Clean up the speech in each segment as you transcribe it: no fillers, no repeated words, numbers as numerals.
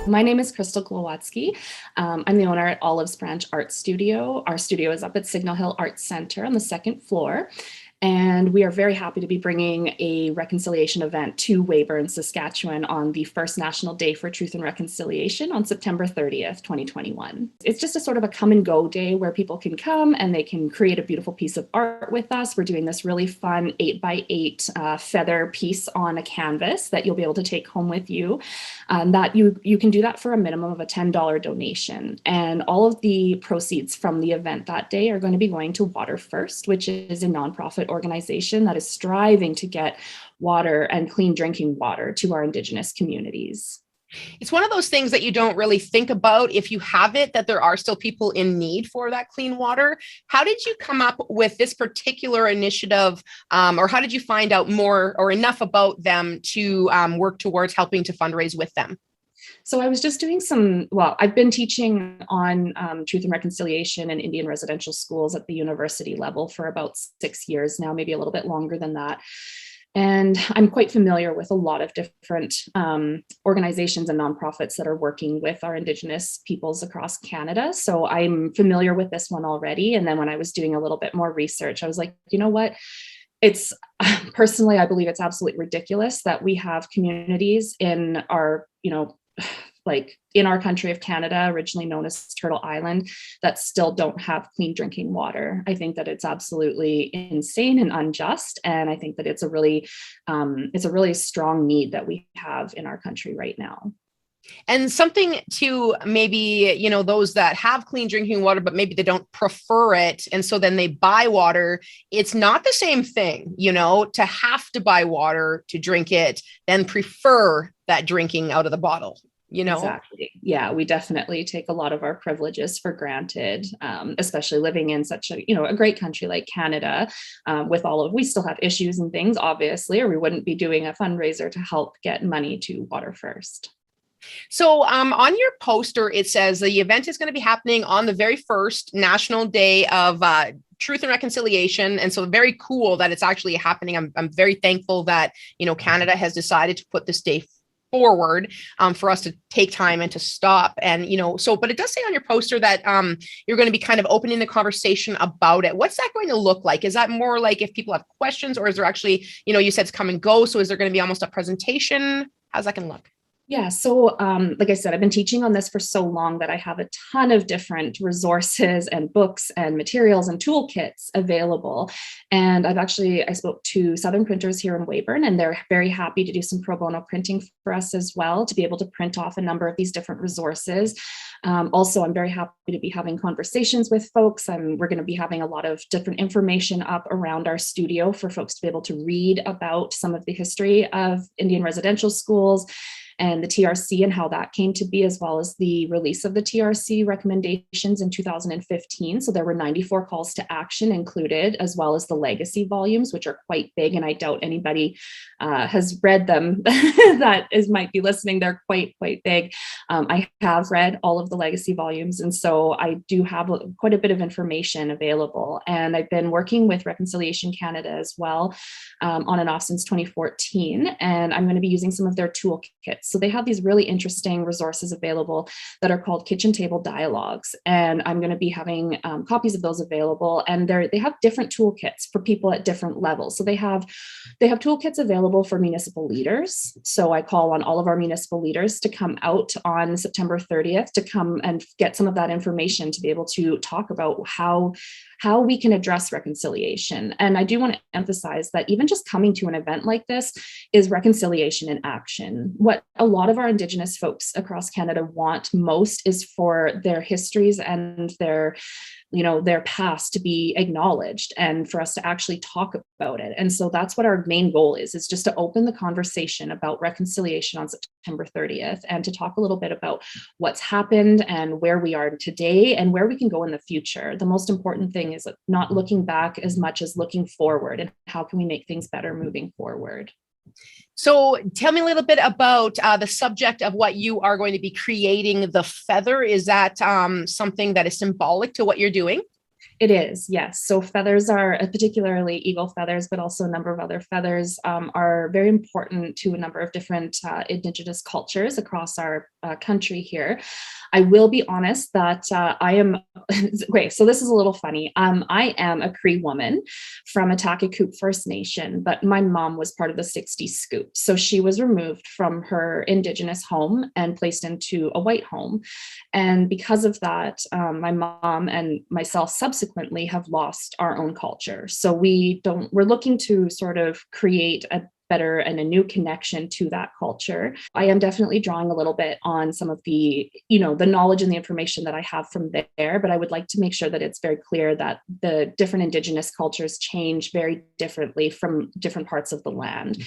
My name is Krystal. I'm the owner at Olives Branch Art Studio. Our studio is up at Signal Hill Arts Center on the second floor. And we are very happy to be bringing a reconciliation event to Weyburn, Saskatchewan on the first National Day for Truth and Reconciliation on September 30th, 2021. It's just a sort of a come and go day where people can come and they can create a beautiful piece of art with us. We're doing this really fun 8x8 feather piece on a canvas that you'll be able to take home with you. That you can do that for a minimum of a $10 donation. And all of the proceeds from the event that day are going to be going to Water First, which is a nonprofit organization that is striving to get water and clean drinking water to our Indigenous communities. It's one of those things that you don't really think about if you have it, that there are still people in need for that clean water. How did you come up with this particular initiative, or how did you find out more or enough about them to work towards helping to fundraise with them? So I was just doing I've been teaching on truth and reconciliation in Indian residential schools at the university level for about 6 years now, maybe a little bit longer than that. And I'm quite familiar with a lot of different organizations and nonprofits that are working with our Indigenous peoples across Canada. So I'm familiar with this one already. And then when I was doing a little bit more research, I was like, you know what? It's personally, I believe it's absolutely ridiculous that we have communities in our, like in our country of Canada, originally known as Turtle Island, that still don't have clean drinking water. I think that it's absolutely insane and unjust. And I think that it's a really strong need that we have in our country right now. And something to maybe, those that have clean drinking water, but maybe they don't prefer it. And so then they buy water. It's not the same thing, to have to buy water to drink it, then prefer that drinking out of the bottle. Exactly. Yeah, we definitely take a lot of our privileges for granted, especially living in such a great country like Canada. We still have issues and things, obviously, or we wouldn't be doing a fundraiser to help get money to Water First. So on your poster, it says the event is going to be happening on the very first National Day of Truth and Reconciliation. And so very cool that it's actually happening. I'm very thankful that, Canada has decided to put this day forward for us to take time and to stop. And, but it does say on your poster that you're going to be kind of opening the conversation about it. What's that going to look like? Is that more like if people have questions, or is there actually, you said it's come and go. So is there going to be almost a presentation? How's that going to look? Yeah, so like I said, I've been teaching on this for so long that I have a ton of different resources and books and materials and toolkits available. And I spoke to Southern Printers here in Weyburn, and they're very happy to do some pro bono printing for us as well, to be able to print off a number of these different resources. Also, I'm very happy to be having conversations with folks. We're going to be having a lot of different information up around our studio for folks to be able to read about some of the history of Indian residential schools and the TRC and how that came to be, as well as the release of the TRC recommendations in 2015. So there were 94 calls to action included, as well as the legacy volumes, which are quite big. And I doubt anybody has read them might be listening. They're quite big. I have read all of the legacy volumes. And so I do have quite a bit of information available. And I've been working with Reconciliation Canada as well, on and off since 2014. And I'm going to be using some of their toolkits. So they have these really interesting resources available that are called kitchen table dialogues. And I'm going to be having copies of those available. And they have different toolkits for people at different levels. So they have toolkits available for municipal leaders. So I call on all of our municipal leaders to come out on September 30th to come and get some of that information to be able to talk about how we can address reconciliation. And I do want to emphasize that even just coming to an event like this is reconciliation in action. What a lot of our Indigenous folks across Canada want most is for their histories and their past to be acknowledged and for us to actually talk about it. And so that's what our main goal is just to open the conversation about reconciliation on September 30th and to talk a little bit about what's happened and where we are today and where we can go in the future. The most important thing is not looking back as much as looking forward, and how can we make things better moving forward. So tell me a little bit about the subject of what you are going to be creating, the feather. Is that something that is symbolic to what you're doing? It is, yes. So feathers are, particularly eagle feathers, but also a number of other feathers, are very important to a number of different Indigenous cultures across our country here. I will be honest that I am, okay, so this is a little funny. I am a Cree woman from Atakakuk First Nation, but my mom was part of the 60s Scoop. So she was removed from her Indigenous home and placed into a white home. And because of that, my mom and myself subsequently have lost our own culture. So we're looking to sort of create a better and a new connection to that culture. I am definitely drawing a little bit on some of the, the knowledge and the information that I have from there, but I would like to make sure that it's very clear that the different Indigenous cultures change very differently from different parts of the land.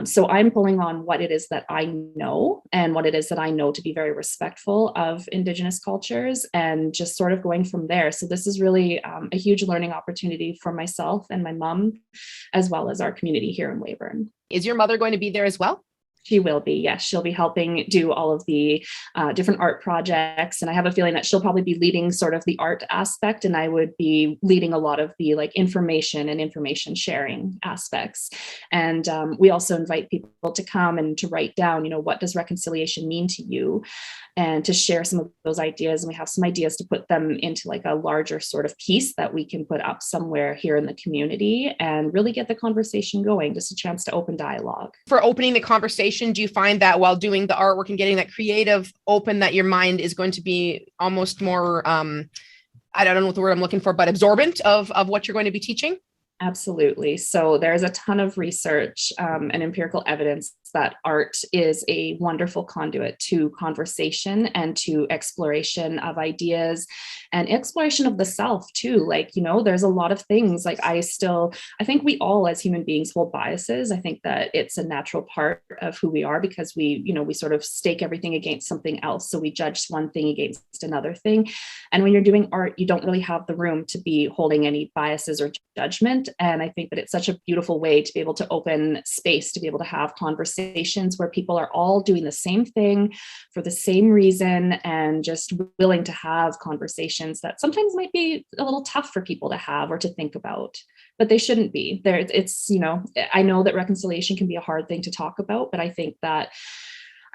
So I'm pulling on what it is that I know and what it is that I know to be very respectful of Indigenous cultures and just sort of going from there. So this is really a huge learning opportunity for myself and my mom, as well as our community here in Weyburn. Is your mother going to be there as well? She will be, yes. She'll be helping do all of the different art projects. And I have a feeling that she'll probably be leading sort of the art aspect, and I would be leading a lot of the information and information sharing aspects. And we also invite people to come and to write down, what does reconciliation mean to you? And to share some of those ideas. And we have some ideas to put them into like a larger sort of piece that we can put up somewhere here in the community and really get the conversation going, just a chance to open dialogue. For opening the conversation, do you find that while doing the artwork and getting that creative open, that your mind is going to be almost more, I don't know what the word I'm looking for, but absorbent of what you're going to be teaching? Absolutely. So there's a ton of research and empirical evidence that art is a wonderful conduit to conversation and to exploration of ideas and exploration of the self too. Like, there's a lot of things like I think we all as human beings hold biases. I think that it's a natural part of who we are because we sort of stake everything against something else. So we judge one thing against another thing. And when you're doing art, you don't really have the room to be holding any biases or judgment. And I think that it's such a beautiful way to be able to open space, to be able to have conversations where people are all doing the same thing for the same reason and just willing to have conversations that sometimes might be a little tough for people to have or to think about, but they shouldn't be. I know that reconciliation can be a hard thing to talk about, but I think that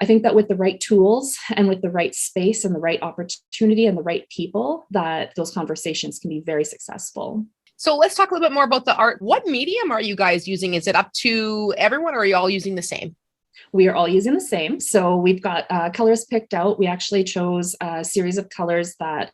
with the right tools and with the right space and the right opportunity and the right people, that those conversations can be very successful. So let's talk a little bit more about the art. What medium are you guys using? Is it up to everyone or are you all using the same? We are all using the same. So we've got colors picked out. We actually chose a series of colors that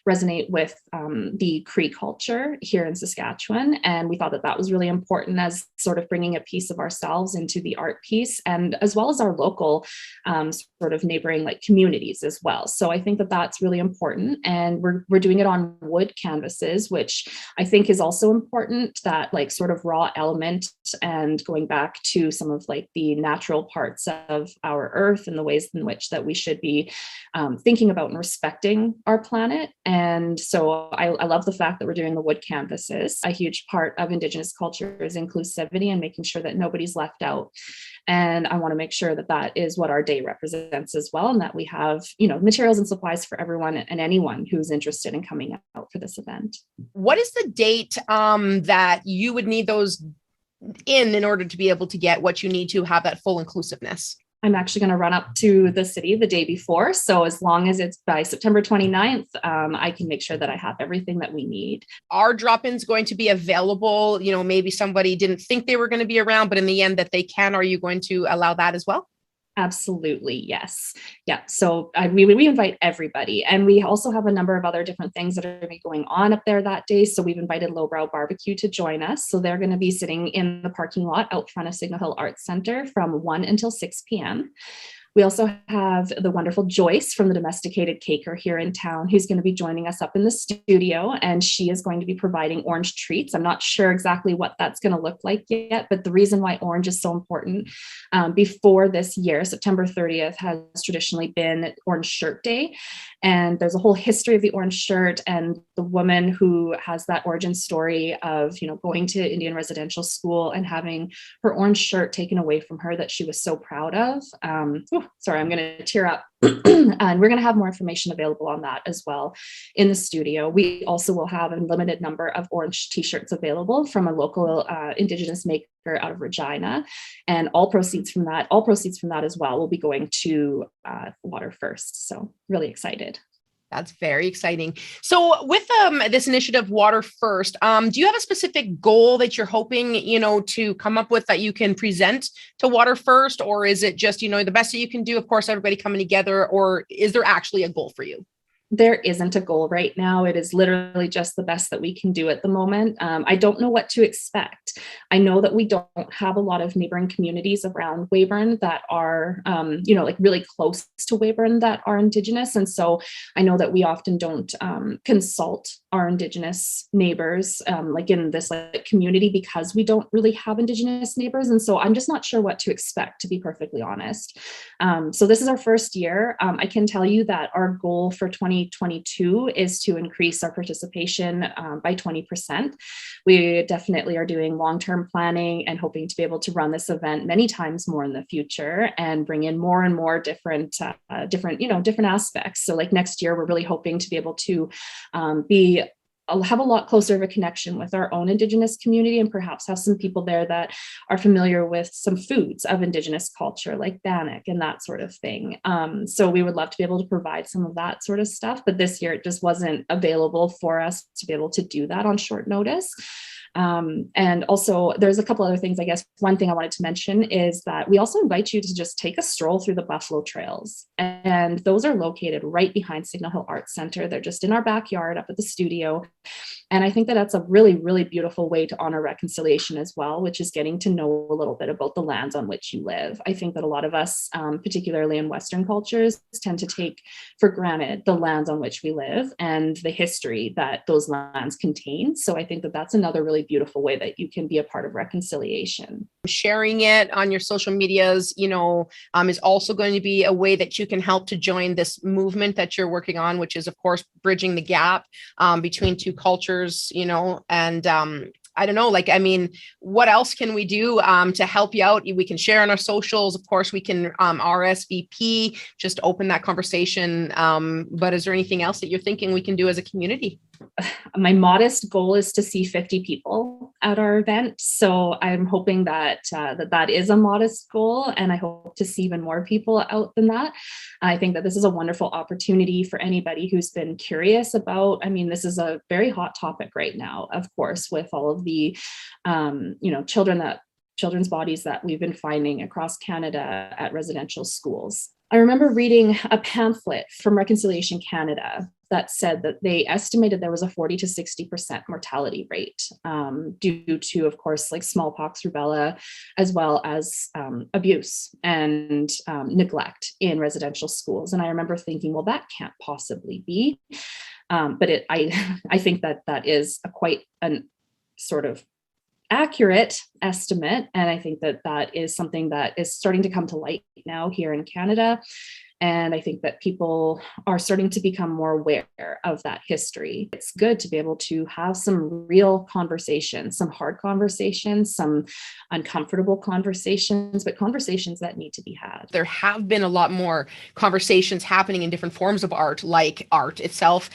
resonate with the Cree culture here in Saskatchewan. And we thought that that was really important as sort of bringing a piece of ourselves into the art piece, and as well as our local sort of neighboring like communities as well. So I think that that's really important. And we're doing it on wood canvases, which I think is also important, that like sort of raw element and going back to some of like the natural parts of our earth and the ways in which that we should be thinking about and respecting our planet. And so I love the fact that we're doing the wood canvases. A huge part of Indigenous culture is inclusivity and making sure that nobody's left out. And I want to make sure that that is what our day represents as well, and that we have, materials and supplies for everyone and anyone who's interested in coming out for this event. What is the date that you would need those in order to be able to get what you need to have that full inclusiveness? I'm actually going to run up to the city the day before. So as long as it's by September 29th, I can make sure that I have everything that we need. Are drop-ins going to be available? Maybe somebody didn't think they were going to be around, but in the end that they can. Are you going to allow that as well? Absolutely. Yes. Yeah. So we invite everybody. And we also have a number of other different things that are going to be going on up there that day. So we've invited Lowbrow Barbecue to join us. So they're going to be sitting in the parking lot out front of Signal Hill Arts Center from 1 until 6 p.m. We also have the wonderful Joyce from the Domesticated Caker here in town, who's going to be joining us up in the studio, and she is going to be providing orange treats. I'm not sure exactly what that's going to look like yet, but the reason why orange is so important before this year, September 30th has traditionally been Orange Shirt Day. And there's a whole history of the orange shirt and the woman who has that origin story of, going to Indian residential school and having her orange shirt taken away from her that she was so proud of. sorry, I'm going to tear up. And we're going to have more information available on that as well in the studio. We also will have a limited number of orange t-shirts available from a local Indigenous maker out of Regina. And all proceeds from that as well will be going to Water First. So really excited. That's very exciting. So with this initiative, Water First, do you have a specific goal that you're hoping, to come up with that you can present to Water First? Or is it just, the best that you can do, of course, everybody coming together? Or is there actually a goal for you? There isn't a goal right now. It is literally just the best that we can do at the moment. I don't know what to expect. I know that we don't have a lot of neighboring communities around Weyburn that are, like really close to Weyburn that are Indigenous. And so I know that we often don't consult our Indigenous neighbors, like in this community, because we don't really have Indigenous neighbors. And so I'm just not sure what to expect, to be perfectly honest. So this is our first year. I can tell you that our goal for 2022 is to increase our participation by 20%. We definitely are doing long-term planning and hoping to be able to run this event many times more in the future and bring in more and more different aspects. So like next year, we're really hoping to be able to have a lot closer of a connection with our own Indigenous community, and perhaps have some people there that are familiar with some foods of Indigenous culture, like bannock and that sort of thing. So we would love to be able to provide some of that sort of stuff, but this year it just wasn't available for us to be able to do that on short notice. And also there's a couple other things. I guess one thing I wanted to mention is that we also invite you to just take a stroll through the Buffalo Trails, and those are located right behind Signal Hill Arts Center. They're just in our backyard up at the studio. And I think that that's a really, really beautiful way to honor reconciliation as well, which is getting to know a little bit about the lands on which you live. I think that a lot of us, particularly in Western cultures, tend to take for granted the lands on which we live and the history that those lands contain. So I think that that's another really beautiful way that you can be a part of reconciliation. Sharing it on your social medias, is also going to be a way that you can help to join this movement that you're working on, which is, of course, bridging the gap between two cultures, and I don't know, what else can we do to help you out? We can share on our socials. Of course, we can RSVP, just open that conversation. But is there anything else that you're thinking we can do as a community? My modest goal is to see 50 people at our event. So I'm hoping that that is a modest goal, and I hope to see even more people out than that. I think that this is a wonderful opportunity for anybody who's been curious about, this is a very hot topic right now, of course, with all of the, children's bodies that we've been finding across Canada at residential schools. I remember reading a pamphlet from Reconciliation Canada that said that they estimated there was a 40 to 60% mortality rate due to, of course, like smallpox, rubella, as well as abuse and neglect in residential schools. And I remember thinking, well, that can't possibly be. But I think that is quite an sort of accurate estimate. And I think that is something that is starting to come to light now here in Canada. And I think that people are starting to become more aware of that history. It's good to be able to have some real conversations, some hard conversations, some uncomfortable conversations, but conversations that need to be had. There have been a lot more conversations happening in different forms of art, like art itself,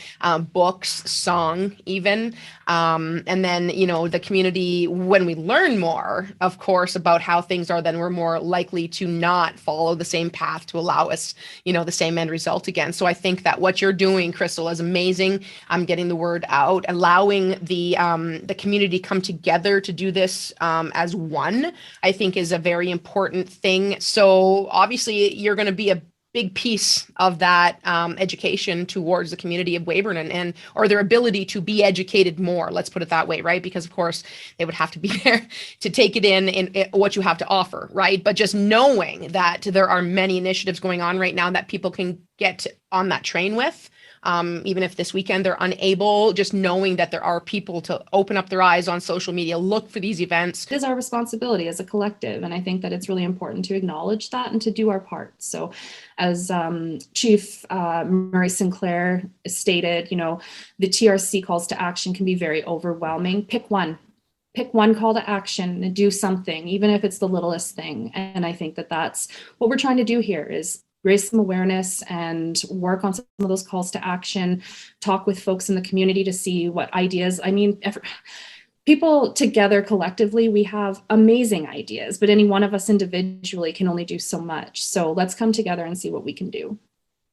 books, song, even. And then, the community, when we learn more, of course, about how things are, then we're more likely to not follow the same path to allow us the same end result again. So I think that what you're doing, Krystal, is amazing. I'm getting the word out, allowing the community come together to do this as one, I think is a very important thing. So obviously you're going to be a big piece of that education towards the community of Weyburn or their ability to be educated more. Let's put it that way, right? Because of course they would have to be there to take it in what you have to offer, right? But just knowing that there are many initiatives going on right now that people can get on that train with, even if this weekend they're unable, just knowing that there are people to open up their eyes on social media, look for these events. It is our responsibility as a collective. And I think that it's really important to acknowledge that and to do our part. So as Chief Murray Sinclair stated, the TRC calls to action can be very overwhelming. Pick one. pick one call to action and do something, even if it's the littlest thing. And I think that that's what we're trying to do here, is raise some awareness and work on some of those calls to action, talk with folks in the community to see what ideas. I mean, people together collectively, we have amazing ideas, but any one of us individually can only do so much. So let's come together and see what we can do.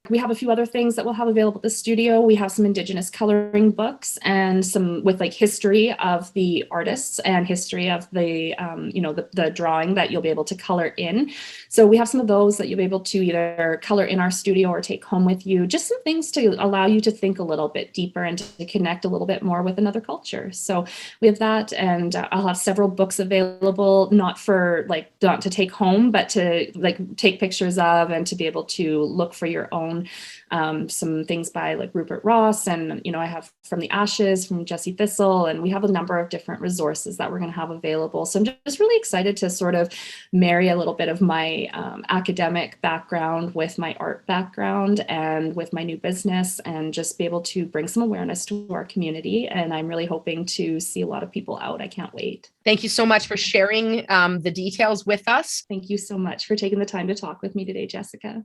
We have a few other things that we'll have available at the studio. We have some Indigenous coloring books and some with like history of the artists and history of the, the drawing that you'll be able to color in. So we have some of those that you'll be able to either color in our studio or take home with you. Just some things to allow you to think a little bit deeper and to connect a little bit more with another culture. So we have that, and I'll have several books available, not to take home, but to like take pictures of and to be able to look for your own. Some things by like Rupert Ross, and I have From the Ashes from Jesse Thistle, and we have a number of different resources that we're going to have available. So I'm just really excited to sort of marry a little bit of my academic background with my art background and with my new business, and just be able to bring some awareness to our community. And I'm really hoping to see a lot of people out. I can't wait. Thank you so much for sharing the details with us. Thank you so much for taking the time to talk with me today, Jessica.